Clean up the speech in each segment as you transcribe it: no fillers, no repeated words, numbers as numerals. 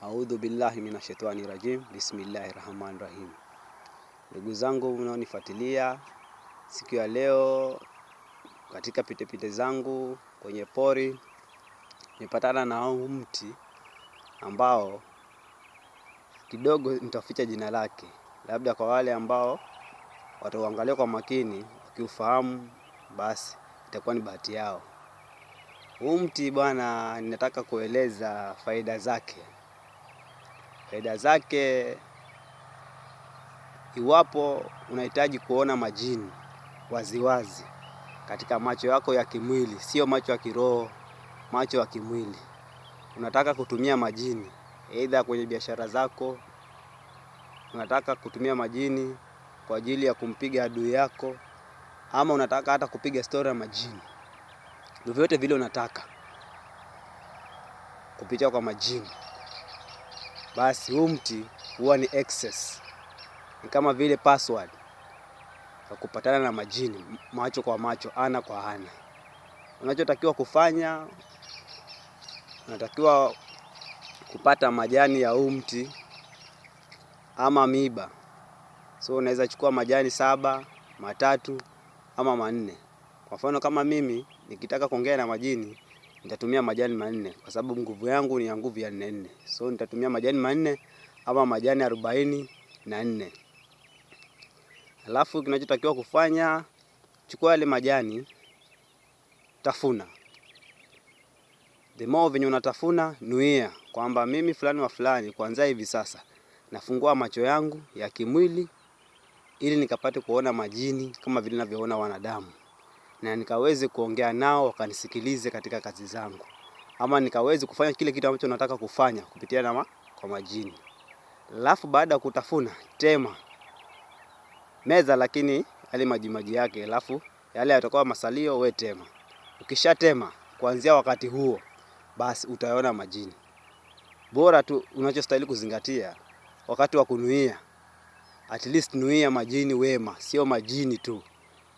A'udhu billahi minashaitani rajim. Bismillahirrahmanirrahim. Ndugu zangu mnaonifuatilia, siku ya leo katika pitepite zangu kwenye pori nipatana na huu mti ambao kidogo nitaficha jina lake, labda kwa wale ambao watauangalia kwa makini wakiufahamu basi itakuwa ni bahati yao. Huu mti bwana, ninataka kueleza faida zake. Faida zake, iwapo unahitaji kuona majini waziwazi katika macho yako ya kimwili, sio macho ya kiroho, macho ya kimwili. Unataka kutumia majini aidha kwenye biashara zako, unataka kutumia majini kwa ajili ya kumpiga adui yako, ama unataka hata kupiga story ya majini. Vyovyote vile unataka kupitia kwa majini, basi huu mti huwa ni access. Ni kama vile password ya kupatana na majini macho kwa macho, ana kwa ana. Unachotakiwa kufanya, unatakiwa kupata majani ya huu mti ama miba. So unaweza chukua majani 7, 3 ama 4. Kwa mfano kama mimi nikitaka kuongea na majini nitatumia majani 4 kwa sababu nguvu yangu ni ya nguvu ya 4. So nitatumia majani 4 ama majani 44. Alafu kinachotakiwa kufanya, chukua yale majani, tafuna. The more venye unatafuna, nuia kwamba mimi fulani wa fulani kuanzia hivi sasa nafungua macho yangu ya kimwili ili nikapate kuona majini kama vile ninavyoona wanadamu, na nikaweze kuongea nao wakanisikilize katika kazi zangu, ama nikaweze kufanya kile kitu ambacho nataka kufanya kupitia kwa majini. Alafu baada ya kutafuna, tema meza, lakini yale maji yake, alafu yale yatakuwa masalio we tema. Ukishatema kuanzia wakati huo, basi utaona majini. Bora tu unachostahili kuzingatia wakati wa kunuia, at least nuia majini wema, sio majini tu.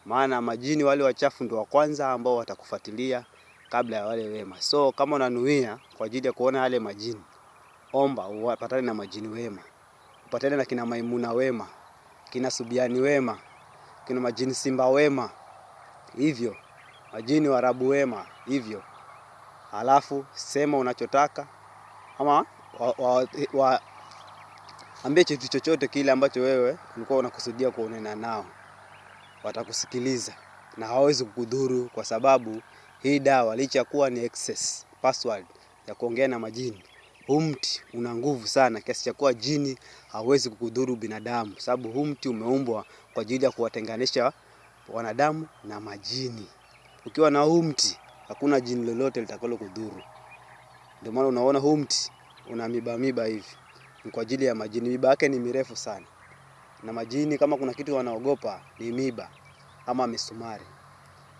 Maana majini wale wachafu ndio wa kwanza ambao watakufuatilia kabla ya wale wema. So kama unanuia kwa ajili ya kuona yale majini, omba upatane na majini wema. Upatane na kina Maimuna wema, kina Subiani wema, kina majini Simba wema, hivyo majini Waarabu wema, hivyo. Alafu sema unachotaka, ama ambie kitu chochote kile ambacho wewe ulikuwa unakusudia kuonana nao. Watakusikiliza na hawezi kukudhuru, kwa sababu hii dawa licha kuwa ni access password ya kuongea na majini, huu mti una nguvu sana kiasi cha kuwa jini hawezi kukudhuru binadamu, sababu huu mti umeumbwa kwa ajili ya kuwatenganisha wanadamu na majini. Ukiwa na huu mti hakuna jini lolote litakalo kudhuru. Ndio maana unaona huu mti una miba hivi, ni kwa ajili ya majini. Miba yake ni mirefu sana, na majini kama kuna kitu wanaogopa ni miba ama misumari.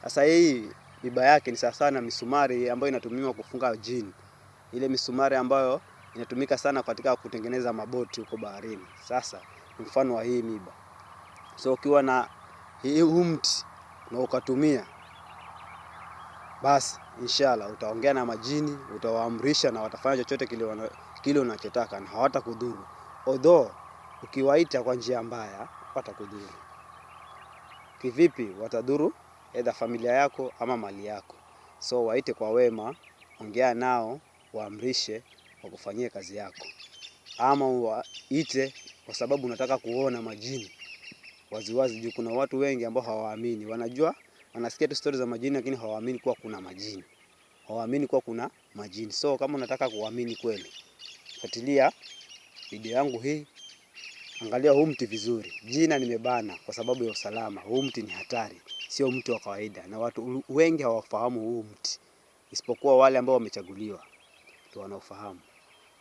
Sasa hii miba yake ni sawa sana misumari ambayo inatumiwa kufunga jini, ile misumari ambayo inatumika sana katika kutengeneza maboti huko baharini. Sasa ni mfano wa hii miba. So ukiwa na huu mti na ukatumia, basi inshallah utaongea na majini, utawaamrisha na watafanya chochote kile unachotaka na hawatakudhuru. Although ukiwaita kwa njia mbaya watakudhuru. Kivipi watadhuru? Aidha familia yako ama mali yako. So waite kwa wema, ongea nao, waamrishe wakufanyie kazi yako. Ama waite kwa sababu unataka kuona majini waziwazi. Juu kuna watu wengi ambao hawaamini. Wanajua, wanasikia tu stories za majini lakini hawaamini kuwa kuna majini. Hawaamini kuwa kuna majini. So kama unataka kuamini kweli, fuatilia video yangu hii. Angalia huu mti vizuri. Jina nimebana kwa sababu ya usalama. Huu mti ni hatari, sio mti wa kawaida, na watu wengi hawafahamu huu mti, isipokuwa wale ambao wamechaguliwa tu wanaofahamu.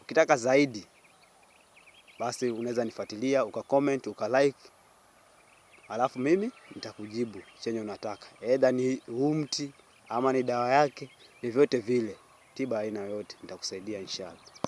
Ukitaka zaidi, basi unaweza nifuatilia, ukacomment, ukalike, alafu mimi nitakujibu chenye unataka. Aidha ni huu mti ama ni dawa yake, vyovyote vile, tiba aina yote nitakusaidia inshallah.